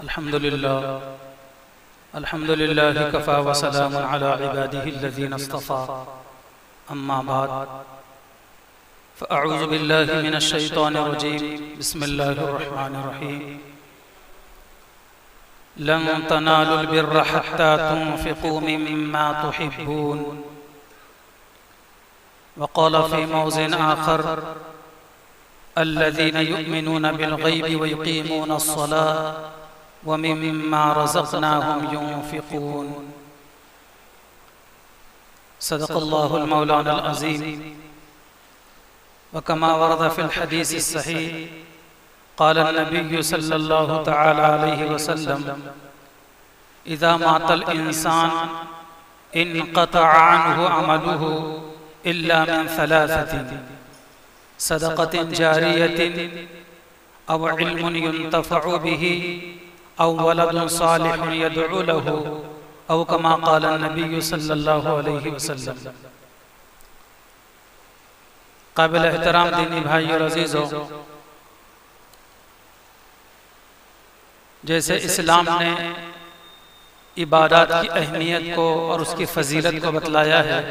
अल्हम्दुलिल्लाह कफ़ा व सलामुन अला इबादिहिल्लज़ीना इस्तफ़ा अम्मा बाद फ़अऊज़ु बिल्लाहि मिनश शैतानिर रजीम बिस्मिल्लाहिर रहमानिर रहीम लन तनालुल बिर्रा हत्ता तुनफ़िक़ू मिम्मा तुहिब्बून व क़ाल फ़ी मौज़िन आख़र अल्लज़ीना युमिनून बिल ग़ैबि व युक़ीमून अस्सलात व मिम्मा रज़क़नाहुम युनफ़िक़ून। सदक़ल्लाहुल मौलाना अज़ीम व कमा वरद फ़िल हदीस सहीह क़ाल नबी सल्लल्लाहु तआला अलैहि वसल्लम इज़ा मातल इंसान इनक़तअ अन्हु अमलुहु इल्ला मिन सलासतिन सदक़तिन जारियतिन अव इल्मुन युन्तफ़अु बिही औ वलदुन सालिहुन यदअु लहु औ कमा क़ाल नबी सल्लल्लाहु अलैहि वसल्लम। काबिल एहतराम दीनी भाइयों और अज़ीज़ों, जैसे इस्लाम ने इबादत की अहमियत को और उसकी फजीलत को बतलाया है,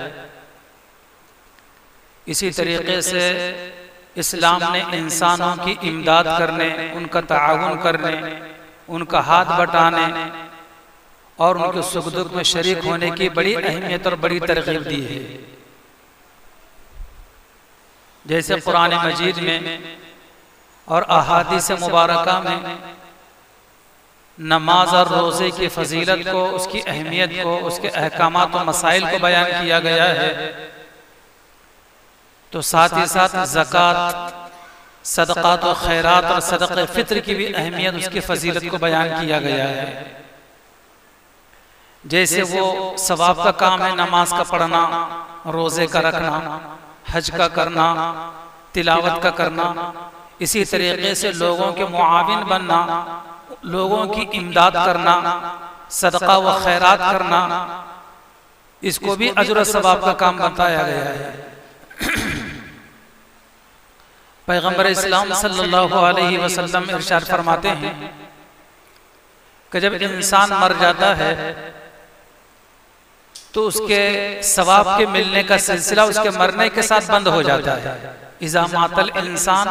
इसी तरीके से इस्लाम ने इंसानों की इमदाद करने, उनका ताआवुन करने, उनका हाथ बटाने और उनके सुख दुख में शरीक होने की बड़ी अहमियत और बड़ी तरगीब दी है। जैसे कुरान मजीद में और अहादीस मुबारका में नमाज और रोज़े की फजीलत को, उसकी अहमियत को, उसके अहकामात और मसाइल को बयान किया गया है, तो साथ ही साथ ज़कात, सदक़ात और खैरात और सदक़े फ़ित्र की भी अहमियत, उसकी फजीलत को बयान किया गया है। जैसे वो सवाब का काम है नमाज का पढ़ना, रोज़े का रखना, हज का करना, तिलावत का करना, इसी तरीके से लोगों के मुआविन बनना, लोगों की इमदाद करना, सदक़ा व खैरात करना, इसको भी अजर सवाब का काम बताया गया है। पैगंबर इस्लाम सल्लल्लाहु अलैहि वसल्लम इरशाद फरमाते हैं कि जब इंसान मर जाता है तो उसके सवाब के मिलने का सिलसिला उसके मरने के साथ बंद हो जाता है। इज़ा मातल इंसान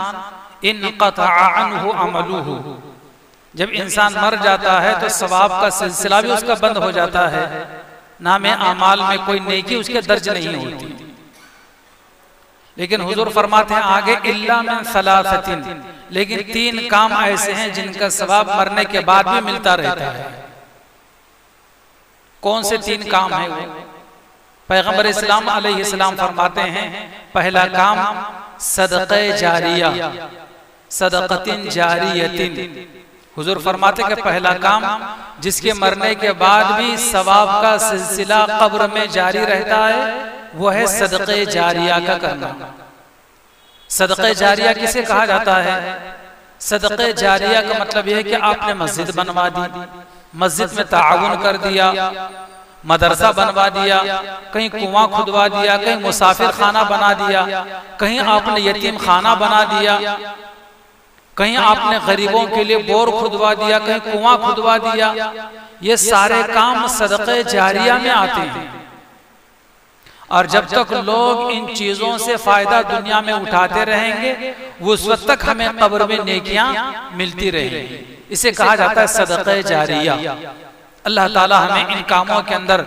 इनक़तअ अन्हु अमलुहु, जब इंसान मर जाता है तो सवाब का सिलसिला भी उसका बंद हो जाता है, नामे आमाल में कोई नेकी उसके दर्ज नहीं होती। लेकिन हुजूर फरमाते हैं आगे इल्ला मिन सलासतिन, लेकिन 3 काम ऐसे हैं जिनका सवाब मरने के बाद भी मिलता रहता है। कौन से 3 काम हैं वो? पैगंबर इस्लाम अलैहिस्सलाम फरमाते हैं पहला काम सदक़े जारिया, सदक़तिन जारियतिन। हुजूर फरमाते कि पहला काम जिसके मरने के बाद भी सवाब का सिलसिला कब्र में जारी रहता है, वो है सदक़े जारिया का करना। सदक़े जारिया किसे कहा जाता है? सदक़े जारिया का मतलब यह है कि आपने मस्जिद बनवा दी, मस्जिद में ताआवुन कर दिया, मदरसा बनवा दिया, कहीं कुआं खुदवा दिया, कहीं मुसाफिर खाना बना दिया, कहीं आपने यतीम खाना बना दिया, कहीं आपने गरीबों के लिए बोर खुदवा दिया, कहीं कुआं खुदवा दिया। ये सारे काम सदक़े जारिया में आते हैं। और जब तक लोग इन चीजों से फायदा दुनिया में उठाते रहेंगे, उस वक्त तक हमें कब्र में नेकियां मिलती रहेंगी। इसे कहा जाता है सदक़े जारिया। अल्लाह ताला हमें इन कामों के अंदर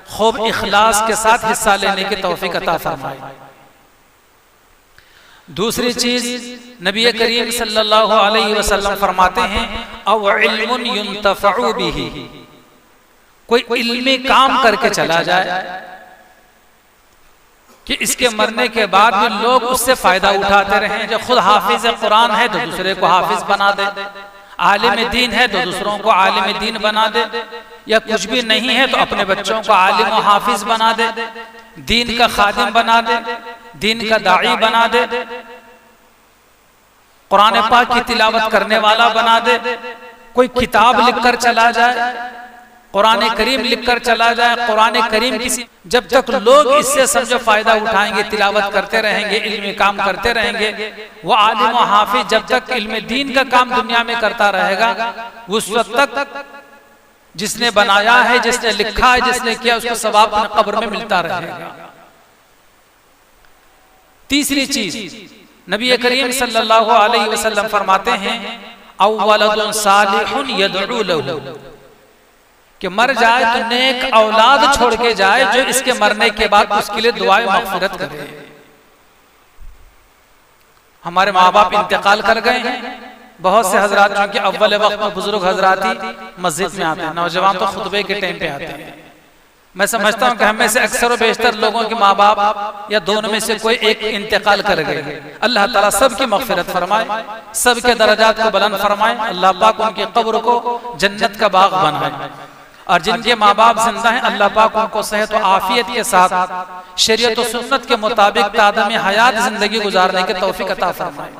खूब इखलास के साथ हिस्सा लेने की तौफीक अता फरमाए। दूसरी चीज नबी करीम सल्लल्लाहु अलैहि वसल्लम फरमाते हैं औ इल्मुन युन्तफ़अु बिही, कोई इल्मी काम करके चला जाए कि इसके मरने के बाद भी लोग उससे फायदा उठाते रहें। जो खुद हाफिज कुरान है तो दूसरे को हाफिज बना दे, आलिम दीन है तो दूसरों को आलिम दीन बना दे, या कुछ भी नहीं है तो अपने बच्चों को आलिम और हाफिज बना दे, दीन का खादिम बना दे, दीन का दाई बना दे, कुरान पाक की तिलावत करने वाला बना दे, कोई किताब लिखकर चला जाए, कुरान करीम लिखकर चला जाए, कुरान करीम किसी, जब तक लोग इससे समझो फायदा उठाएंगे, तिलावत करते रहेंगे, इल्मी काम करते रहेंगे, वो आलिम और हाफिज जब तक इल्म दीन का काम दुनिया में करता रहेगा, उस वक्त तक जिसने बनाया है, जिसने लिखा है, जिसने किया, उसको सवाब अपने कब्र में मिलता रहेगा। तीसरी चीज नबी करीम सल्लल्लाहु अलैहि वसल्लम फरमाते हैं, अव्वलदुन सालिहुन यदउ लहु, कि मर जाए तो नेक औलाद छोड़ के जाए जो इसके मरने के बाद उसके लिए दुआएं मग़फ़िरत करे। हमारे माँ बाप इंतकाल कर गए हैं, बहुत से हजरात चूंकि अव्वल वक्त में बुजुर्ग हजरात ही मस्जिद में आते हैं, नौजवान तो खुतबे के टाइम पे आते हैं। मैं समझता हूँ कि हम में से अक्सर और बेशतर लोगों के माँ बाप या दोनों में से कोई एक इंतकाल कर गए। अल्लाह ताला सबकी मग़फ़िरत फरमाए, सबके दर्जात को बुलंद फरमाए, अल्लाह पाक उनकी कब्र को जन्नत का बाग बनाए, और जिनके माँ बाप जिंदा हैं अल्लाह पाक उनको सेहत और आफियत के साथ शरीयत और सुन्नत के मुताबिक तादम हयात जिंदगी गुजारने की तौफीक अता फरमाए।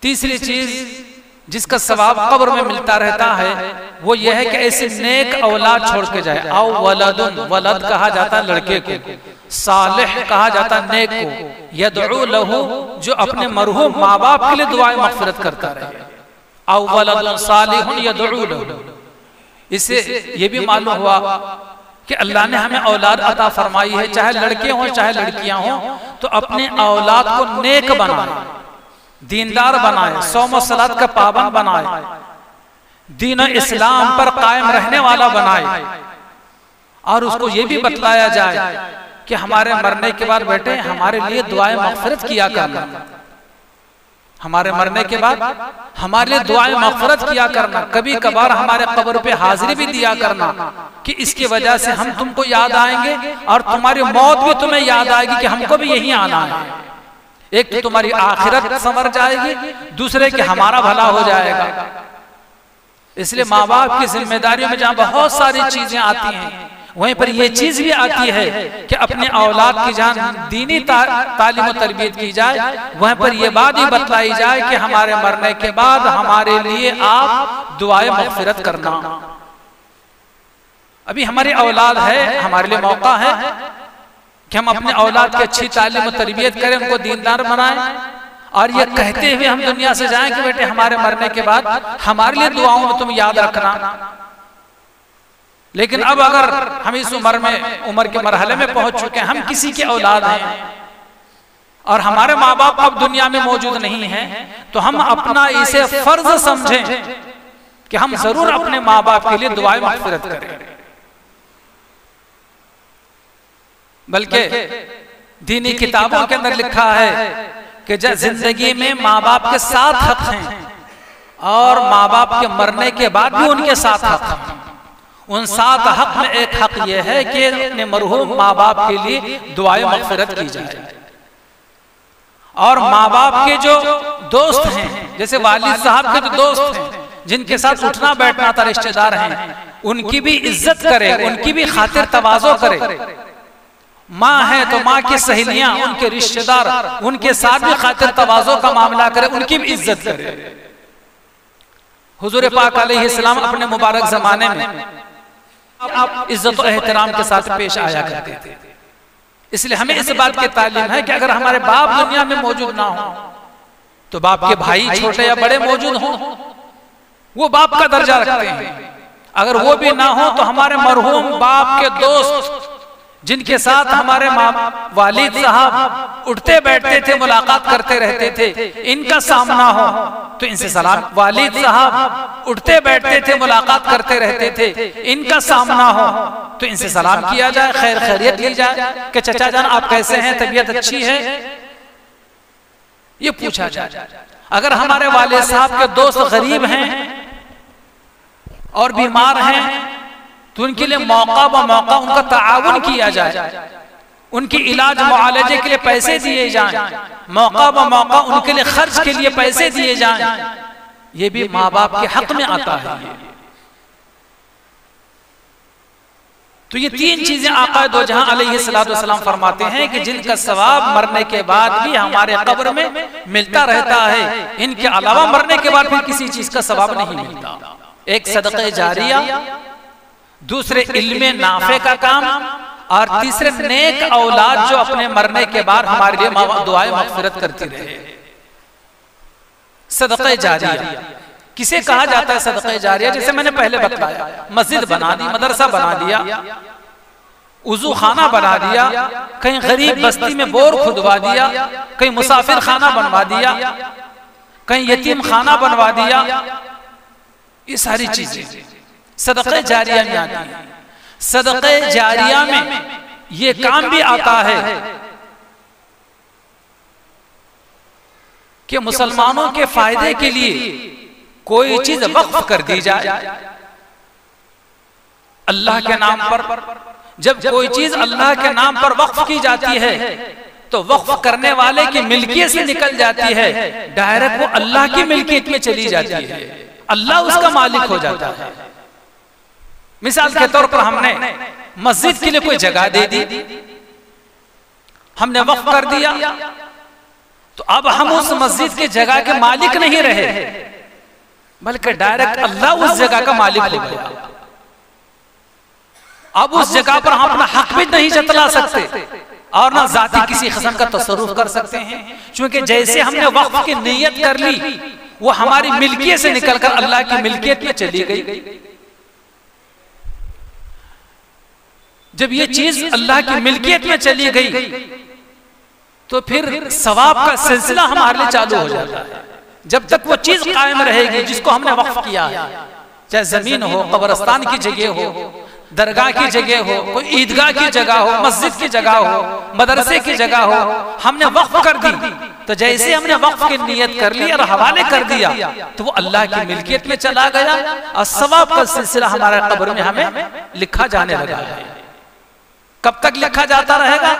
तीसरी चीज जिसका सवाब कब्र में मिलता रहता है वो यह है कि ऐसे नेक औलाद छोड़ के जाए। आओ वलदुन, वलद कहा जाता है लड़के को, सालिह कहा जाता है नेक को, यदउ लहु जो अपने मरहूम माँ बाप के लिए दुआएं मग़फ़िरत करता रहे। आओ वलदुन सालिहुन यदउ लहु, इससे ये भी मालूम हुआ कि अल्लाह ने हमें औलाद अता फरमाई है, चाहे लड़के हों चाहे लड़कियां हों, तो अपने औलाद को नेक बनाए, दीनदार बनाए, सौम और सलात का पाबंद बनाए, दीन और इस्लाम पर कायम रहने वाला बनाए, और उसको ये भी बतलाया जाए कि हमारे मरने के बाद बेटे हमारे लिए दुआएं मग़फ़िरत किया करना, हमारे मरने के बाद हमारे लिए दुआएं मग़फ़िरत किया करना, कभी कभार हमारे कब्र पे हाजिरी भी दिया करना कि इसकी वजह से हम तुमको याद आएंगे और तुम्हारी मौत भी तुम्हें याद आएगी कि हमको भी यहीं आना है। एक तो तुम्हारी आखिरत संवर जाएगी, दूसरे कि हमारा भला हो जाएगा। इसलिए माँ बाप की जिम्मेदारियों में जहाँ बहुत सारी चीजें आती हैं, वहीं पर यह चीज भी आती है कि अपने औलाद की जहाँ दीनी तालीम और तरबियत की जाए, वहीं पर यह बात भी बतलाई जाए कि हमारे मरने के बाद हमारे लिए आप दुआएं मग़फ़िरत करना। अभी हमारी औलाद है, हमारे लिए मौका है कि हम अपने औलाद की अच्छी तालीम और तरबियत करें, उनको दीनदार बनाएं, और ये कहते हुए हम दुनिया से जाएं कि बेटे हमारे मरने के बाद हमारे लिए दुआओं में तुम याद रखना। लेकिन अब अगर हम इस उम्र के मरहले में पहुंच चुके हैं, हम किसी के औलाद हैं और हमारे माँ बाप अब दुनिया में मौजूद नहीं हैं, तो हम अपना इसे फर्ज समझें कि हम जरूर अपने माँ बाप के लिए दुआएं मग़फ़िरत करें। बल्कि दीनी किताबों के अंदर लिखा है कि जब जिंदगी में माँ बाप के 7 हक हैं और माँ बाप के मरने के बाद भी उनके 7 हक हैं। उन 7 हक में एक हक यह है कि अपने मरहूम माँ बाप के लिए दुआएं मग़फ़िरत की जाए, और माँ बाप के जो दोस्त हैं, जैसे वालिद साहब के जो दोस्त हैं जिनके साथ उठना बैठना था, रिश्तेदार हैं, उनकी भी इज्जत करे, उनकी भी खातिर तवाज़ो करे। माँ है तो माँ की सहेलियां, उनके रिश्तेदार, उनके साथ भी खातिर तवाज़ो का मामला करे, उनकी भी इज्जत करे। हुजूर पाक अलैहिस्सलाम अपने मुबारक जमाने में आप इज्जत और एहतराम के साथ पेश आया करते थे। इसलिए हमें इस बात की तालीम है कि अगर हमारे बाप दुनिया में मौजूद ना हो तो बाप के भाई छोटे या बड़े मौजूद हों, वो बाप का दर्जा रखते हैं। अगर वो भी ना हो तो हमारे मरहूम बाप के दोस्त जिनके साथ हमारे वालिद साहब उठते बैठते थे, मुलाकात करते रहते थे, इनका सामना हो तो इनसे सलाम। वालिद साहब उठते बैठते थे, मुलाकात करते रहते थे, इनका सामना हो तो इनसे सलाम किया जाए, खैर खैरियत ली जाए कि चचा जान आप कैसे हैं, तबीयत अच्छी है, ये पूछा जाए। अगर हमारे वालिद साहब के दोस्त गरीब हैं और बीमार हैं तो उनके लिए मौका ब मौका उनका ताआवुन किया जाए, उनके इलाज मुआलजे के लिए पैसे दिए जाएं, मौका ब मौका उनके लिए खर्च के लिए पैसे दिए जाएं। ये भी माँ बाप के हक में आता है। तो ये 3 चीजें आका दो जहां अलैहिस्सलातु वस्सलाम फरमाते हैं कि जिनका सवाब मरने के बाद भी हमारे कब्र में मिलता रहता है, इनके अलावा मरने के बाद फिर किसी चीज का सवाब नहीं मिलता। एक सदक़े जारिया, दूसरे इल्मे नाफे का काम, और तीसरे नेक औलाद जो अपने मरने के बाद हमारे लिए दुआएं मग़फ़िरत करती रहे। सदक़े जारिया किसे कहा जाता है? सदक़े जारिया जैसे मैंने पहले बताया, मस्जिद बना दी, मदरसा बना दिया, उज़ू खाना बना दिया, कहीं गरीब बस्ती में बोर खुदवा दिया, कहीं मुसाफिर खाना बनवा दिया, कहीं यतीम खाना बनवा दिया, ये सारी चीजें सदक़े जारिया में आती हैं। सदक़े जारिया में ये काम भी आता है कि मुसलमानों के फायदे के लिए कोई चीज वक्फ कर दी जाए अल्लाह के नाम पर। जब कोई चीज अल्लाह के नाम पर वक्फ की जाती है तो वक्फ करने वाले की मिल्कियत से निकल जाती है, डायरेक्ट वो अल्लाह की मिल्कियत में चली जाती है, अल्लाह उसका मालिक हो जाता है। मिसाल के तौर पर हमने मस्जिद के लिए कोई जगह दे दी, हमने वक्फ कर दिया, तो अब हम उस मस्जिद के जगह के मालिक नहीं रहे, बल्कि डायरेक्ट अल्लाह उस जगह का मालिक हो गया। अब उस जगह पर हम अपना हक भी नहीं जतला सकते और ना जाती किसी किस्म का तसर्रुफ कर सकते हैं, क्योंकि जैसे हमने वक्फ की नियत कर ली वो हमारी मिल्कियत से निकलकर अल्लाह की मिल्कियत में चली गई। जब ये चीज अल्लाह की मिल्कियत में चली गई तो फिर सवाब का सिलसिला हमारे लिए चालू हो जाता है। जब तक वो चीज कायम रहेगी जिसको हमने वक्फ किया है, चाहे जमीन हो, कब्रिस्तान की जगह हो, दरगाह की जगह हो, कोई ईदगाह की जगह हो, मस्जिद की जगह हो, मदरसे की जगह हो, हमने वक्फ कर दी, तो जैसे हमने वक्फ की नियत कर ली और हवाले कर दिया तो वो अल्लाह की मिल्कियत में चला गया और सवाब का सिलसिला हमारे कब्र में हमें लिखा जाने लगा है। कब तक लिखा जाता रहेगा?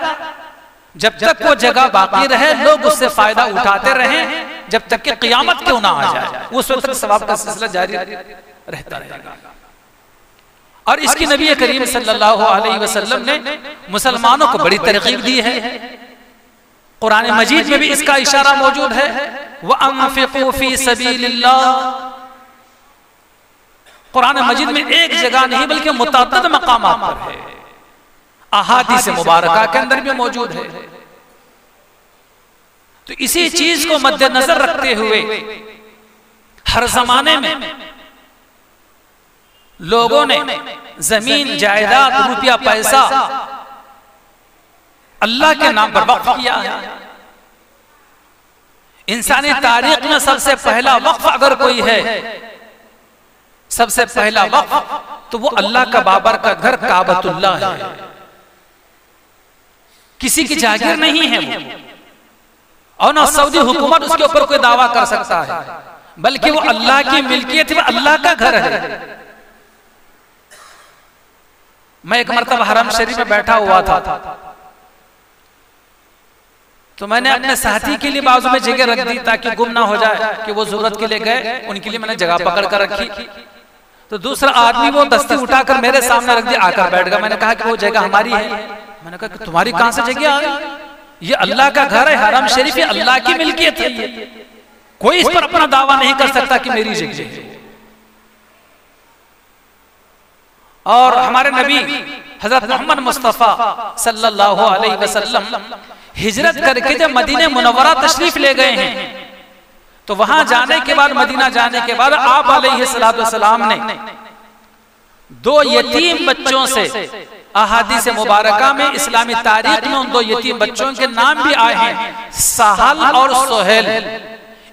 जब तक वो जगह बाकी रहे, लोग उससे फायदा उठाते रहे, जब तक कि क़यामत क्यों ना आ जाए, उस वक्त सवाब का सिलसिला जारी रहता रहेगा। और इसकी नबी करीम सल्लल्लाहु अलैहि वसल्लम ने मुसलमानों को बड़ी तरकीब दी है। कुरान मजीद में भी इसका इशारा मौजूद है, वअन्फिकू फी सबीलिल्लाह। कुरान मजीद में एक जगह नहीं बल्कि मुतअद्दिद मकामात पर है, अहादीस मुबारका के अंदर भी मौजूद है। तो इसी चीज को मद्देनजर रखते हुए हर जमाने में लोगों ने जमीन, जायदाद, रुपया, पैसा अल्लाह के नाम पर वक्फ किया है। इंसानी तारीख में सबसे पहला वक्फ अगर कोई है, सबसे पहला वक्फ तो वो अल्लाह का बाबर का घर काबतुल्लाह है। किसी की जागीर नहीं है वो, और ना सऊदी हुकूमत उसके ऊपर कोई दावा कर सकता है, बल्कि वो अल्लाह की मिल्कियत है, अल्लाह का घर है। मैं एक मरतबा हरम शरीफ में बैठा हुआ था, तो मैंने अपने साथी के लिए बाजू में जगह रख दी ताकि गुम ना हो जाए कि वो जरूरत के लिए गए, उनके लिए मैंने जगह पकड़ कर रखी। तो दूसरा आदमी वो दस्ती उठाकर मेरे सामने रख दिया, आकर बैठ गया। मैंने कहा कि वो जगह हमारी है। मैंने कहा कि तुम्हारी कहां से जगह आ गई? ये अल्लाह का घर है, हरम शरीफ है, अल्लाह की मिल्कियत है, कोई इस पर अपना दावा नहीं कर सकता कि मेरी जगह है। और हमारे नबी हजरत मोहम्मद मुस्तफा सल्लल्लाहु अलैहि वसल्लम हिजरत करके जब मदीने मुनव्वरा तशरीफ ले गए हैं, तो वहां जाने के बाद, मदीना जाने के बाद आप अलैहिस्सलातु वस्सलाम ने दो यतीम बच्चों से, अहादीस मुबारका में, इस्लामी तारीख में उन दो यतीम बच्चों के नाम भी आए हैं, साहल और सोहेल।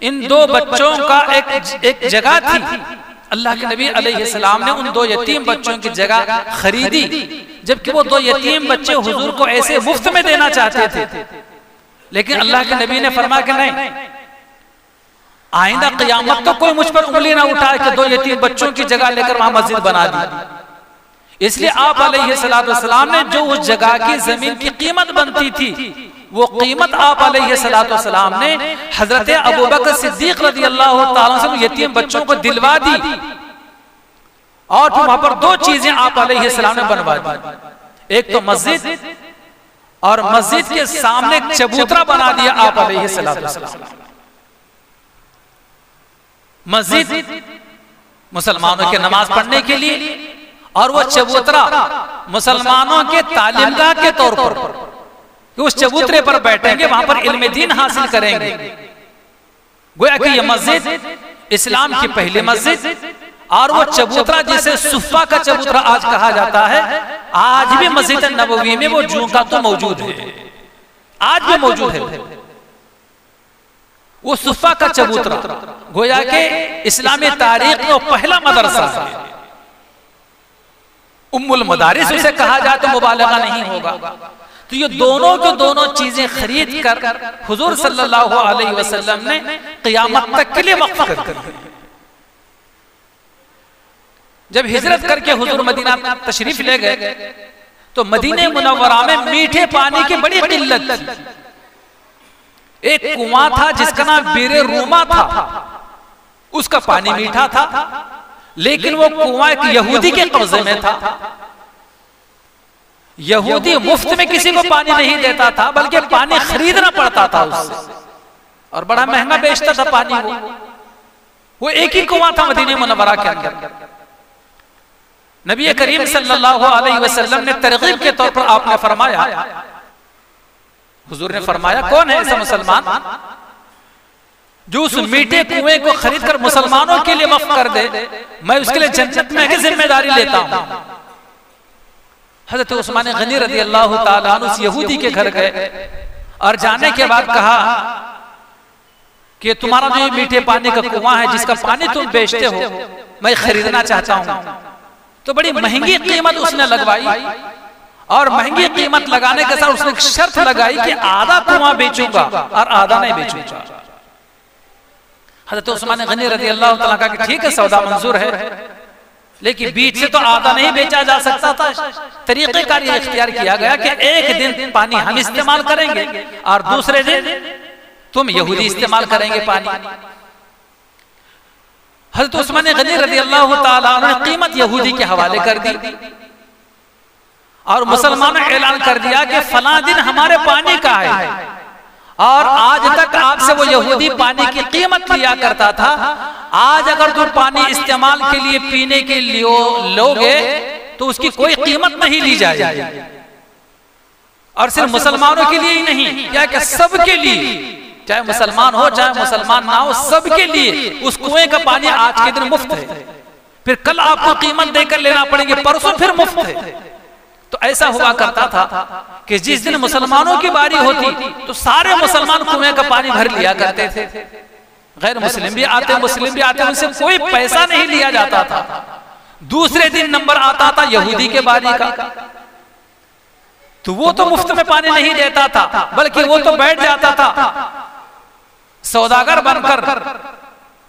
इन दो बच्चों का एक जगह थी, अल्लाह के नबी अलैहिस्सलाम ने उन दो यतीम बच्चों की जगह खरीदी, जबकि वो दो यतीम बच्चे हुजूर को ऐसे मुफ्त में देना चाहते थे, लेकिन अल्लाह के नबी ने फरमाया कि नहीं, आइंदा क़यामत तो कोई मुझ पर उंगली ना उठाए कि दो यतीम बच्चों की जगह लेकर वहां मस्जिद बना दी। इसलिए आप अलैहिस्सलातु वस्सलाम ने जो उस जगह की जमीन की कीमत बनती थी, वो कीमत आप अलैहिस्सलातु वस्सलाम ने हजरत अबू बकर सिद्दीक रज़ियल्लाहु ताला से यतीम बच्चों को दिलवा दी, और फिर वहां पर दो चीजें आप अलैहिस्सलाम ने बनवा दी। एक तो मस्जिद, और मस्जिद के सामने एक चबूतरा बना दिया आप अलैहिस्सलातु वस्सलाम। मस्जिद मुसलमानों के नमाज पढ़ने के लिए, और वो चबूतरा मुसलमानों के तालीमगाह के तौर पर, कि उस चबूतरे पर बैठेंगे, वहां पर इल्म दीन हासिल करेंगे। गोया कि ये मस्जिद इस्लाम की पहली मस्जिद, और वो चबूतरा जिसे सुफ़ा का चबूतरा आज कहा जाता है, आज भी मस्जिद नबवी में वो जूका तो मौजूद है, आज भी मौजूद है वो सुफ़ा का चबूतरा। गोया के इस्लामी तारीख में वो पहला मदरसा है, उम्मुल मदारिस उसे कहा जाए तो मुबालगा नहीं होगा। तो ये दोनों को दोनों चीजें खरीद कर हुजूर सल्लल्लाहु अलैहि वसल्लम ने क़यामत तक के लिए वक्फ कर दी। जब हिजरत करके हुजूर मदीना तशरीफ ले गए तो मदीने मुनव्वरा में मीठे पानी की बड़ी किल्लत थी। एक कुआं था जिसका नाम बीरे रूमा था, उसका पानी मीठा था, लेकिन वो कुआं एक यहूदी के कब्जे में था। यहूदी मुफ्त में किसी को पानी नहीं देता था, बल्कि पानी खरीदना पड़ता था उससे, और बड़ा महंगा बेचता था पानी। वो एक ही कुआं था मदीने मुनव्वरा के अंदर। नबी करीम सल्लल्लाहु अलैहि वसल्लम ने तरगीब के तौर पर आपने फरमाया, हुजूर ने फरमाया, कौन है ऐसा मुसलमान जो उस मीठे कुएं को खरीद कर मुसलमानों के लिए वक्फ कर दे, मैं उसके लिए जन्नत में की जिम्मेदारी लेता हूं। हजरत उस्मान गनी रज़ी अल्लाह ताला अन्हु उस यहूदी के घर गए और जाने के बाद कहा कि तुम्हारा जो मीठे पानी का कुआं है जिसका पानी तुम बेचते हो, मैं खरीदना चाहता हूं। तो बड़ी महंगी कीमत उसने लगवाई, और महंगी कीमत लगाने के साथ उसने शर्त लगाई कि आधा कुआं बेचूंगा और आधा नहीं बेचूंगा। हजरत उस्मान गनी रज़ी अल्लाह ताला कहा कि ठीक है, सौदा मंजूर है, लेकिन बीच से तो आधा नहीं बेचा जा सकता था। तरीक़ेकार ये इख्तियार किया गया कि एक दिन पानी हम इस्तेमाल करेंगे और दूसरे दिन तुम यहूदी इस्तेमाल करेंगे पानी। हज़रत उस्मान गनी रज़ी अल्लाह ताला ने कीमत यहूदी के हवाले कर दी, और मुसलमानों ने ऐलान कर दिया कि फलां दिन हमारे पानी का है, और आज तक आपसे वो यहूदी पानी की कीमत लिया करता था। आज अगर तुम पानी इस्तेमाल के लिए पीने के लिए लोगे तो उसकी कोई कीमत नहीं ली जाएगी। और सिर्फ मुसलमानों के लिए ही नहीं, क्या कि सबके लिए, चाहे मुसलमान हो चाहे मुसलमान ना हो, सबके लिए उस कुएं का पानी आज के दिन मुफ्त है। फिर कल आपको कीमत देकर लेना पड़ेगी, परसों फिर मुफ्त है। तो ऐसा हुआ करता था कि जिस दिन मुसलमानों की बारी होती तो सारे मुसलमान कुएं का पानी भर लिया करते थे। गैर मुस्लिम भी आते, मुस्लिम भी आते, उनसे कोई पैसा नहीं लिया जाता था। दूसरे दिन नंबर आता था यहूदी के बारी का, तो वो तो मुफ्त में पानी नहीं देता था, बल्कि वो तो बैठ जाता था सौदागर बनकर,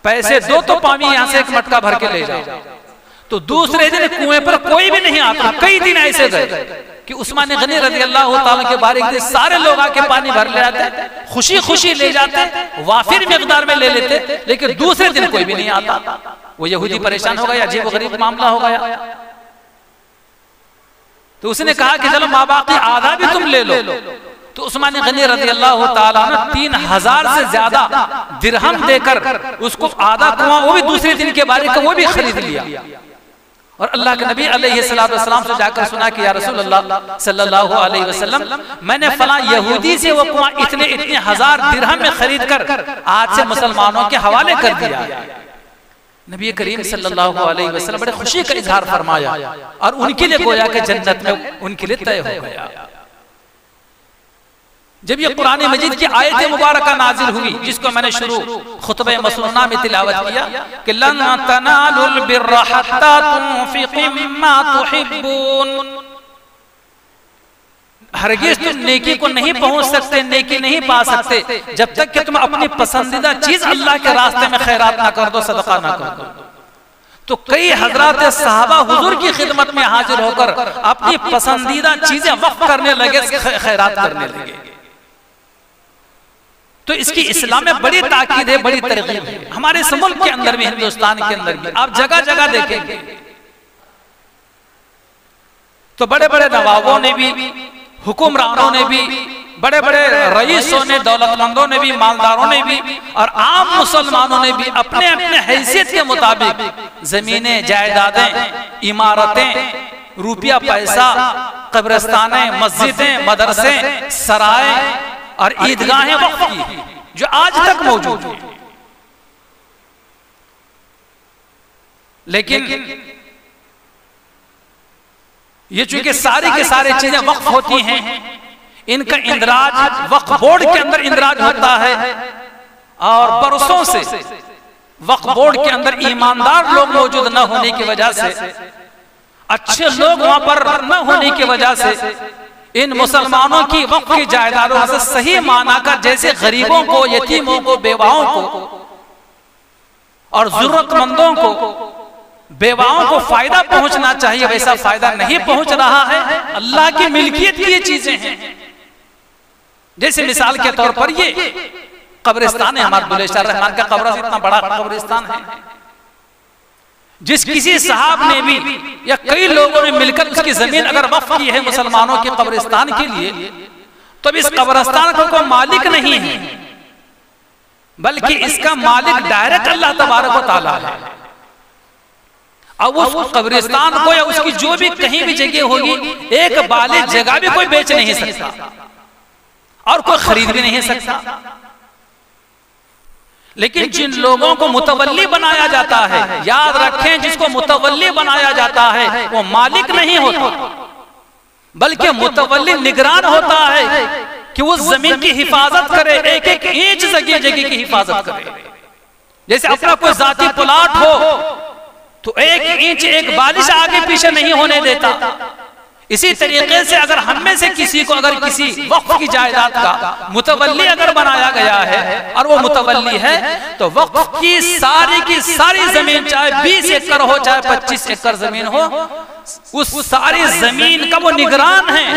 पैसे दो तो पानी यहां से एक मटका भर के ले जाओ। तो दूसरे दिन कुएं पर कोई भी नहीं आता। कई दिन ऐसे गए कि उस्मान गनी रज़ी अल्लाह ताला के बारे में सारे लोग आके पानी भर ले जाते, खुशी खुशी ले जाते, वाफिर मिकदार में ले लेते, लेकिन दूसरे दिन कोई भी नहीं आता। वो यहूदी परेशान हो गया, अजीब गरीब मामला हो गया। तो उसने कहा कि चलो माँ बाप की आधा भी तुम ले लो। तो उस्मान गनी रज़ी अल्लाह ताला ने 3000 से ज्यादा दिरहम देकर उसको आधा कुआं, वो भी दूसरे दिन के बारे का, वो भी खरीद लिया। और अल्लाह के नबी अलैहिस्सलातु वस्सलाम से जाकर सुना कि या रसूल अल्लाह सल्लल्लाहु अलैहि वसल्लम, मैंने फलां यहूदी से वो कुआं इतने हजार दिरहम में खरीद कर आज से मुसलमानों के हवाले कर दिया। नबी करीम सल्लल्लाहु अलैहि वसल्लम बड़े खुशी का इजहार फरमाया, और उनके लिए गोया कि जन्नत में उनके लिए तय हो गया। जब ये कुरान मजीद की आयत मुबारका नाजिल हुई, जिसको मैंने शुरू खुतबे मसनूना में तिलावत किया कि लन तनालुल बिर्रा हत्ता तुनफिकू मिम्मा तुहिब्बून, हरगिज़ तुम नेकी को नहीं पहुंच सकते, नेकी नहीं पा सकते जब तक कि तुम अपनी पसंदीदा चीज अल्लाह के रास्ते में खैरात ना कर दो, सदका ना कर दो। तो कई हजरात सहाबा हुजूर की खिदमत में हाजिर होकर अपनी पसंदीदा चीजें वक्फ करने लगे, खैरात करने लगे। तो इसकी इस्लाम में बड़ी ताकीद है, बड़ी तरगीब है। हमारे इस मुल्क के अंदर भी, हिंदुस्तान के अंदर भी आप जगह जगह देखेंगे तो बड़े बड़े नवाबों ने भी, हुक्मरानों ने भी बड़े बड़े रईसों ने, दौलतमंदों ने भी, मालदारों ने भी और आम मुसलमानों ने भी अपने अपने हैसियत के मुताबिक जमीनें, जायदादें, इमारतें, रुपया पैसा, कब्रिस्तानें, मस्जिदें, मदरसे, सराय और ईदगाहें वक्फ की, जो आज तक मौजूद है। लेकिन ये चूंकि सारी के सारी चीजें वक्फ होती हैं, इनका इंदराज वक्फ बोर्ड के अंदर इंदराज होता है और बरसों से वक्फ बोर्ड के अंदर ईमानदार लोग मौजूद न होने की वजह से, अच्छे लोग वहां पर न होने की वजह से इन मुसलमानों की वक्फ की जायदादों से सही माना कर, जैसे गरीबों को, यतीमों को, बेवाओं को और जरूरतमंदों को, बेवाओं को फायदा पहुंचना चाहिए, वैसा फायदा नहीं पहुंच रहा है। अल्लाह की मिल्कियत की ये चीजें हैं। जैसे मिसाल के तौर पर ये कब्रिस्तान है, हमारे बुल्ले शाह रहमान का कब्र इतना बड़ा कब्रिस्तान है, जिस किसी साहब ने भी या कई लोगों ने मिलकर उसकी जमीन अगर वक्फ की है मुसलमानों के कब्रिस्तान के लिए, तो इस कब्रिस्तान का कोई मालिक नहीं है, बल्कि इसका मालिक डायरेक्ट अल्लाह तबारक व तआला है। अब उस कब्रिस्तान को या उसकी जो भी कहीं भी जगह होगी, एक बाली जगह भी कोई बेच नहीं सकता और कोई खरीद भी नहीं सकता। लेकिन जिन लोगों को मुतवल्ली बनाया जाता है, याद रखें, जिसको मुतवल्ली बनाया जाता है वो मालिक नहीं होता, बल्कि मुतवल्ली निगरान होता है कि वो जमीन की हिफाजत करे, एक एक इंच जगह जगह की हिफाजत करे। जैसे अपना कोई जाती प्लाट हो तो एक इंच, एक बारिश आगे पीछे नहीं होने देता। इसी तरीके से अगर हम में से किसी को अगर किसी वक्फ की जायदाद का मुतवल्ली अगर बनाया गया है और वो मुतवल्ली है, तो वक्फ की सारी जमीन, चाहे 20 एकड़ हो चाहे 25 एकड़ जमीन हो, उस सारी जमीन का वो निगरान है।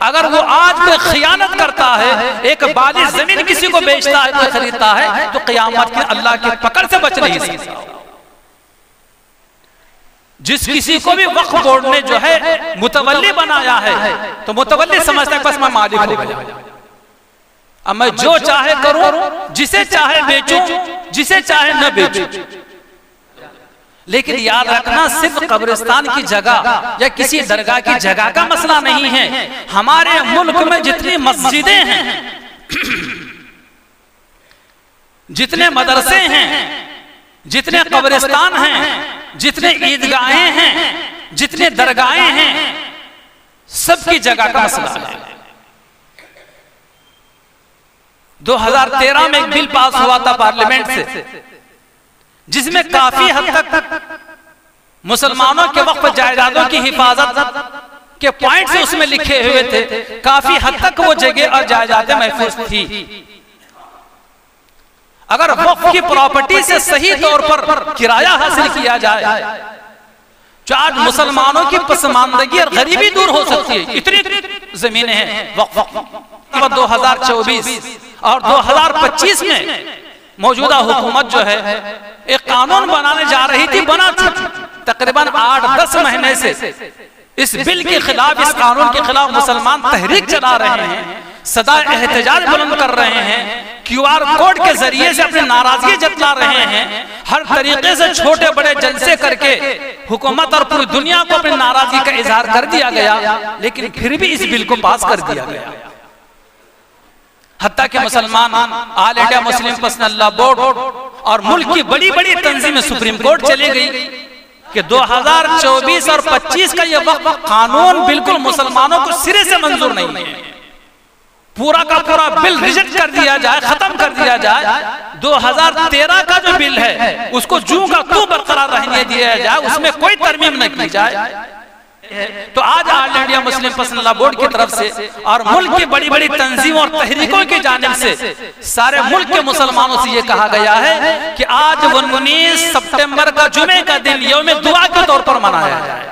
अगर वो आज कोई खियानत करता है, एक बाली जमीन किसी को बेचता है, कोई खरीदता है, तो क़यामत के अल्लाह की पकड़ से बच नहीं सकता। जिस किसी को भी वक्फ बोर्ड ने जो है मुतवल्ली बनाया है, तो मुतवल्ली समझता है बस मैं मालिक हो गया, अब मैं जो चाहे करूं, जिसे चाहे बेचूं, जिसे चाहे न बेचूं। लेकिन याद रखना, सिर्फ कब्रिस्तान की जगह या किसी दरगाह की जगह का मसला नहीं है। हमारे मुल्क में जितनी मस्जिदें हैं, जितने मदरसे हैं, जितने कब्रिस्तान हैं, जितने ईदगाहें हैं, जितने दरगाहें हैं, सबकी जगह का मसला है। 2013 में एक बिल पास हुआ था पार्लियामेंट से, जिसमें काफी हद तक मुसलमानों के वक्फ जायदादों की हिफाजत के पॉइंट्स उसमें लिखे हुए थे। काफी हद तक वो जगह और जायदादें महफूज थी। अगर वक्फ की प्रॉपर्टी से सही तौर पर किराया हासिल किया जाए, तो आज मुसलमानों की पसमानदगी और गरीबी दूर हो सकती है। इतनी जमीनें हैं वक्फ। 2024 और 2025 में मौजूदा हुकूमत जो है एक कानून बनाने जा रही थी, बना चुकी। तकरीबन 8-10 महीने से इस बिल के खिलाफ, इस कानून के खिलाफ मुसलमान तहरीक चला रहे हैं, सदा एहतजाज बुलंद कर रहे हैं, QR कोड के जरिए से अपनी नाराजगी जता रहे हैं। हर तरीके से छोटे बड़े जलसे करके हुकूमत और पूरी दुनिया को अपनी नाराजगी का इजहार कर दिया गया, लेकिन फिर भी इस बिल को पास कर दिया गया। हत्ता कि मुसलमान all India Muslim personal law board और मुल्क की बड़ी बड़ी तंजीमें सुप्रीम कोर्ट चली गई कि 2024 और 25 का यह वक्फ कानून बिल्कुल मुसलमानों को सिरे से मंजूर नहीं है। पूरा का पूरा बिल रिजेक्ट कर दिया जाए, खत्म कर दिया जाए। 2013 का जो बिल है उसको जूं का तू बरकरार रहने दिया जाए, उसमें कोई तरमीम न की जाए। तो आज all India Muslim personal law board की तरफ से और मुल्क की बड़ी बड़ी तंजीमों और तहरीकों की जानिब से सारे मुल्क के मुसलमानों से ये कहा गया है कि आज 19 सितंबर का जुमे का दिन यौम दुआ के तौर पर मनाया जाए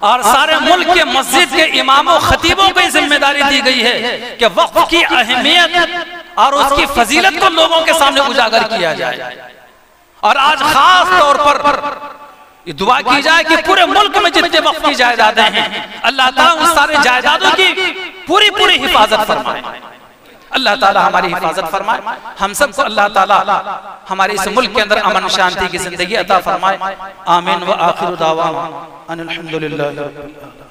और सारे मुल्क के मस्जिद के इमामों खतीबों को जिम्मेदारी दी गई है कि वक्फ की अहमियत और उसकी फजीलत को लोगों के सामने उजागर किया जाए। और आज खास तौर पर ये दुआ की जाए कि पूरे मुल्क में जितने वक्फ की जायदादें हैं, अल्लाह ताला उन सारे जायदादों की पूरी पूरी हिफाजत फरमाए। अल्लाह ताला हमारी हिफाजत फरमाए, हम सबको अल्लाह ताला हमारे इस मुल्क के अंदर अमन शांति की जिंदगी अता फरमाए। आमीन व आखिर दावाना अनिल हम्दुलिल्लाहि रब्बिल आलमीन।